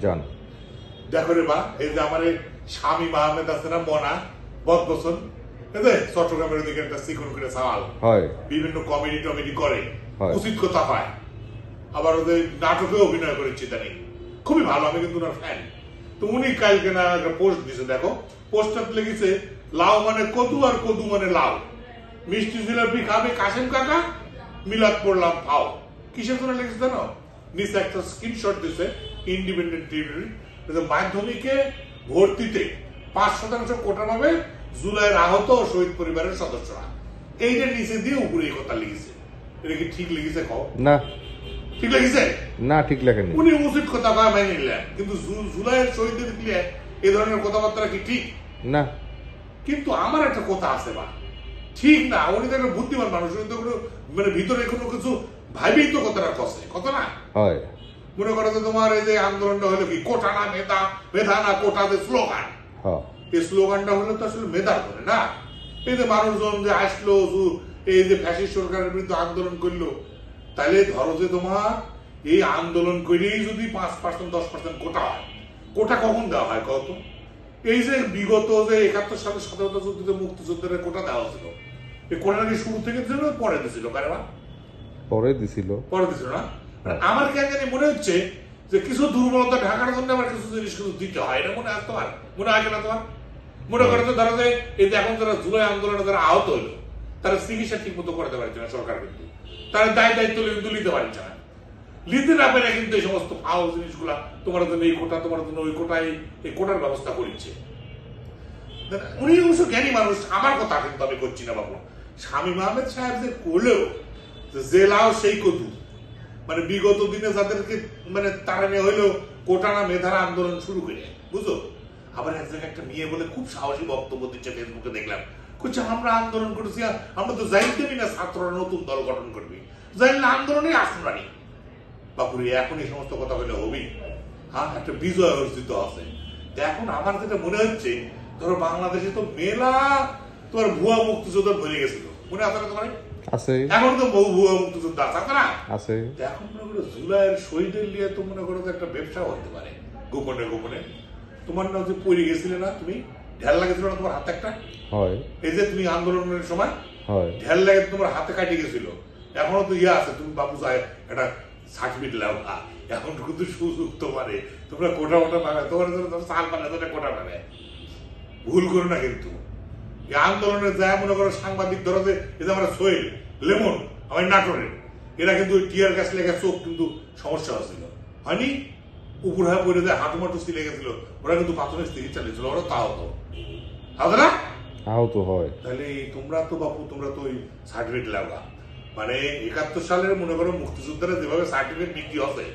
জান দেখো রে বা, এই যে আমার স্বামী আহমেদ আছে না, মনা বদবসন, চট্টগ্রামের ওদিকে একটা চিকন করে সাওয়াল হয়, বিভিন্ন কমেডি টমেডি করে, হয়। উচিত কথা পায়, আবার ওদের নাটকে অভিনয় করেছে তাই, খুবই ভালো, আমি কিন্তু ওনার ফ্যান। তো উনি কালকে না একটা পোস্ট দিছে, দেখো পোস্টটা লিখেছে, লাউ মানে কদু আর কদু মানে লাউ, মিষ্টি জিলাপি খাবে কাশেম কাকা, মিলাদ পড়লাম পাও। কিসের জন্য লিখেছে জানো? নিচে একটা স্ক্রিনশট দিছে ইন্ডিপেন্ডেন্ট টিভি, মাধ্যমিকে ভর্তিতে 5% কোটা পাবে জুলাইয়ের আহত ও শহীদ পরিবারের সদস্যরা। এইটা নিচে দিয়ে উপরে এই কথা লিখেছে। এটা কি ঠিক লিখেছে? কও না, ঠিক লিখেছে না ঠিক লেখেনি। উনি উচিত কথা কয় মেনে নিলেন, কিন্তু জুলাইয়ের শহীদদের দিলে এই ধরনের কথাবার্তা কি ঠিক? না। কিন্তু আমার একটা কথা আছে বা, ঠিক না, উনি তো একটা বুদ্ধিমান মানুষ, উনি তো মানে ভিতরে কোনো কিছু ভাইবেই তো কথাটা কষে, কথা না হয়। মনে করো যে তোমার এই যে আন্দোলনটা হলো কি, কোটা না মেধা, মেধা না কোটা, যে স্লোগান, এই স্লোগানটা হলো তো আসলে মেধার করে না। এই যে মানুষজন যে আসলো, এই যে ফ্যাসিস্ট সরকারের বিরুদ্ধে আন্দোলন করলো, তাহলে ধরো যে তোমার এই আন্দোলন করেই যদি 5% 10% কোটা হয়, কোটা কখন দেওয়া হয় কত? এই যে বিগত যে 71 সালে স্বাধীনতা যুদ্ধে মুক্তিযোদ্ধাদের কোটা দেওয়া হয়েছিল, এই কোটাটা কি শুরু থেকে ছিল পরে দিছিল? কারণ পরে দিছিল, পরে দিছিল না। আমার কেন জানি মনে হচ্ছে যে কিছু দুর্বলতা ঢাকার জন্য আবার কিছু জিনিস কিছু দিতে হয়, এটা মনে হয় তোমার, মনে হয় না তোমার? মনে করো যে ধরো যে এই যে এখন যারা জুলাই আন্দোলনে যারা আহত হইলো, তারা চিকিৎসা ঠিক মতো করতে পারছে না সরকার, কিন্তু তারা দায়িত্ব কিন্তু নিতে পারছে না, নিতে না পেরে কিন্তু এই সমস্ত ফাও জিনিসগুলা, তোমার জন্য এই কোটা, তোমার জন্য ওই কোটায়, এই কোটার ব্যবস্থা করছে। উনি অবশ্য জ্ঞানী মানুষ, আমার কথা কিন্তু আমি করছি না বাবু। স্বামী আহমেদ সাহেব যে করলেও যে লাও সেই কদু, মানে বিগত দিনে যাদেরকে মানে তাড়ানো হইলেও কোটা না মেধার আন্দোলন শুরু করে, বুঝো? আবার এক জায়গায় একটা মেয়ে বলে খুব সাহসী বক্তব্য দিচ্ছে, ফেসবুকে দেখলাম, করছে আমরা আন্দোলন করেছি, আমরা তো যাইতেবি না ছাত্ররা নতুন দল গঠন করবি, জানলে আন্দোলনে আসলানি। বাপুরে এখন এই সমস্ত কথা বলে হবি? হ্যাঁ, একটা বিজয় অর্জিত আছে। এখন আমার যেটা মনে হচ্ছে, ধরো বাংলাদেশে তো মেলা তোমার ভুয়া মুক্তিযোদ্ধা ভরে গেছিল, মনে আছে না তোমার? আছে, এখন তো বহু ভুয়া মুক্তিযোদ্ধা আছে না? আছে। এখন মনে করো জুলাইয়ের শহীদের নিয়ে তো মনে করো একটা ব্যবসা হতে পারে গোপনে গোপনে। তোমার না যে পড়ে গেছিলে না, তুমি ঢেল লাগেছিল না তোমার হাতে একটা? হয়। এই যে তুমি আন্দোলনের সময় হয়, ঢেল লাগে তোমার হাতে কাটে গেছিল, এখনো তো ইয়ে আছে, তুমি বাবু যায় একটা সার্টিফিকেট লাও। এখন কিন্তু সুযোগ তোমারে, তোমরা কোটা ওটা পাবে, তোমার চাল পালে তোমরা কোটা পাবে, ভুল করো না কিন্তু। এই আন্দোলনে যায় মনে করো সাংবাদিক, ধরো যে এই যে আমরা সোহেল লেমন, আমার নাটোরের, এরা কিন্তু টিয়ার গ্যাস লেগে চোখ কিন্তু সমস্যা হচ্ছিল, হয়নি? উপর হয়ে পড়ে যায়, হাঁটু মাটু ছিলে গেছিল, ওরা কিন্তু প্রাথমিক চিকিৎসা নিয়েছিল, ওরা তাও তো হবে না, আহত হয়। তাহলে তোমরা তো বাপু, তোমরা তো ওই সার্টিফিকেট লাগা, মানে 71 সালের মনে করো মুক্তিযোদ্ধারা যেভাবে সার্টিফিকেট বিক্রি হবে,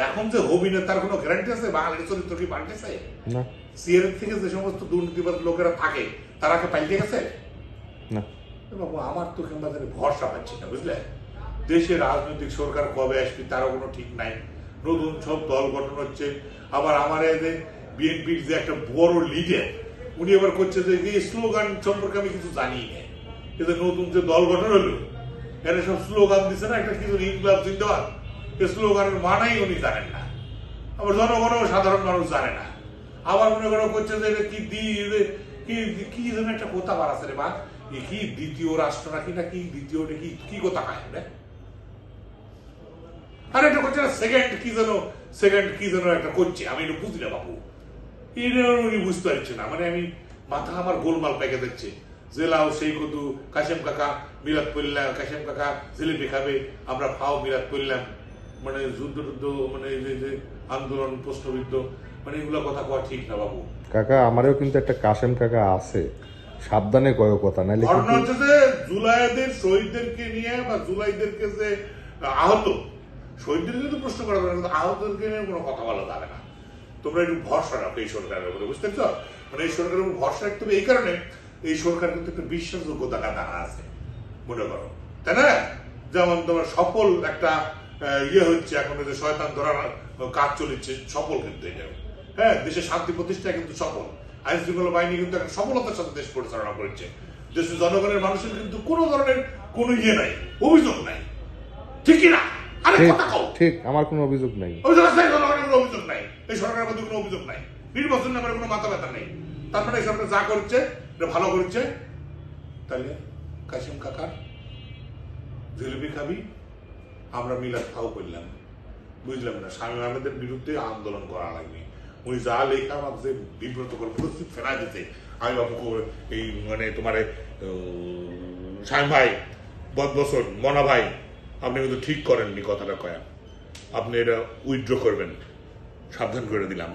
এখন যে হবি না তার কোনো গ্যারান্টি আছে? বাঙালির চরিত্র কি পাল্টেছে? না। সিআরএফ থেকে যে সমস্ত দুর্নীতিবাদ লোকেরা থাকে, তারা কি পাল্টে গেছে? না বাবু, আমার তো কিংবা ভরসা পাচ্ছি না, বুঝলে? দেশে রাজনৈতিক সরকার কবে আসবে তারও কোনো ঠিক নাই, নতুন সব দল গঠন হচ্ছে। আবার আমার বিএনপির যে একটা বড় লিডার, উনি এবার করছে যে এই স্লোগান সম্পর্কে আমি কিছু জানি না, কিন্তু নতুন যে দল গঠন হলো, এরা সব স্লোগান দিচ্ছে না, একটা কিছু ইনকলাব জিন্দাবাদ, এই স্লোগানের মানেই উনি জানেন না, আবার জনগণও সাধারণ মানুষ জানে না। আবার মনে করো করছে যে কি যেন একটা কথা বার আছে রে বা, কি দ্বিতীয় রাষ্ট্র নাকি না কি দ্বিতীয় কি কথা খায় না, আর একটা করছে সেকেন্ড কি যেন একটা করছে, আমি এটা বুঝি না বাবু, এটা উনি বুঝতে পারছে না, মানে আমি মাথা আমার গোলমাল পেকে দিচ্ছে। জেলাও সেই কদু, কাশেম কাকা মিলাদ পড়লাম, কাশেম কাকা জিলিপি খাবে, আমরা ফাও মিলাদ পড়লাম, মানে যুদ্ধ টুদ্ধ, মানে যে আন্দোলন প্রশ্নবিদ্ধ, মানে এগুলো কথা কওয়া ঠিক না বাবু। কাকা, আমারও কিন্তু একটা কাশেম কাকা আছে, সাবধানে কয় কথা, নাইলে ঘটনা হচ্ছে যে জুলাইদের শহীদদেরকে নিয়ে বা জুলাইদেরকে যে আহত, শহীদদেরকে তো প্রশ্ন করা যাবে না, আহতদেরকে নিয়ে কোনো কথা বলা যাবে না। তোমরা একটু ভরসা রাখো এই সরকারের উপরে, বুঝতে পারছো? মানে এই সরকারের উপর ভরসা রাখতে হবে এই কারণে, এই সরকার কিন্তু একটা বিশ্বাসযোগ্যতা দানা আছে, মনে করো, তাই না? যেমন তোমার সফল একটা ইয়ে হচ্ছে এখন, যে শয়তান ধরার কাজ চলেছে, সফল কিন্তু এটা, হ্যাঁ, দেশের শান্তি প্রতিষ্ঠা কিন্তু সফল, আইন শৃঙ্খলা বাহিনী কিন্তু একটা সফলতার সাথে দেশ পরিচালনা করছে, দেশের জনগণের মানুষের কিন্তু কোনো ধরনের কোনো ইয়ে নাই, অভিযোগ নাই, ঠিক না? আরে কথা কও, ঠিক, আমার কোনো অভিযোগ নাই, অভিযোগ আছে, জনগণের কোনো অভিযোগ নাই। এই সরকারের মধ্যে কোনো অভিযোগ নাই, নির্বাচন নামের কোনো মাথা ব্যথা নেই। তার মানে এই সরকার যা করছে এটা ভালো করছে। তাহলে কাশিম কাকার জিলিপি খাবি, আমরা মিলাদ খাও করলাম, বুঝলাম না। শামীম আহমেদের বিরুদ্ধে আন্দোলন করা লাগবে। উনি যা লেখা আমাকে বিব্রতকর পরিস্থিতি ফেলা দিতে, আমি বাবু এই মানে তোমার শামীম ভাই বছর মনা ভাই, আপনি কিন্তু ঠিক করেননি কথাটা কয়া, আপনি এটা উইথড্র করবেন, সাবধান করে দিলাম।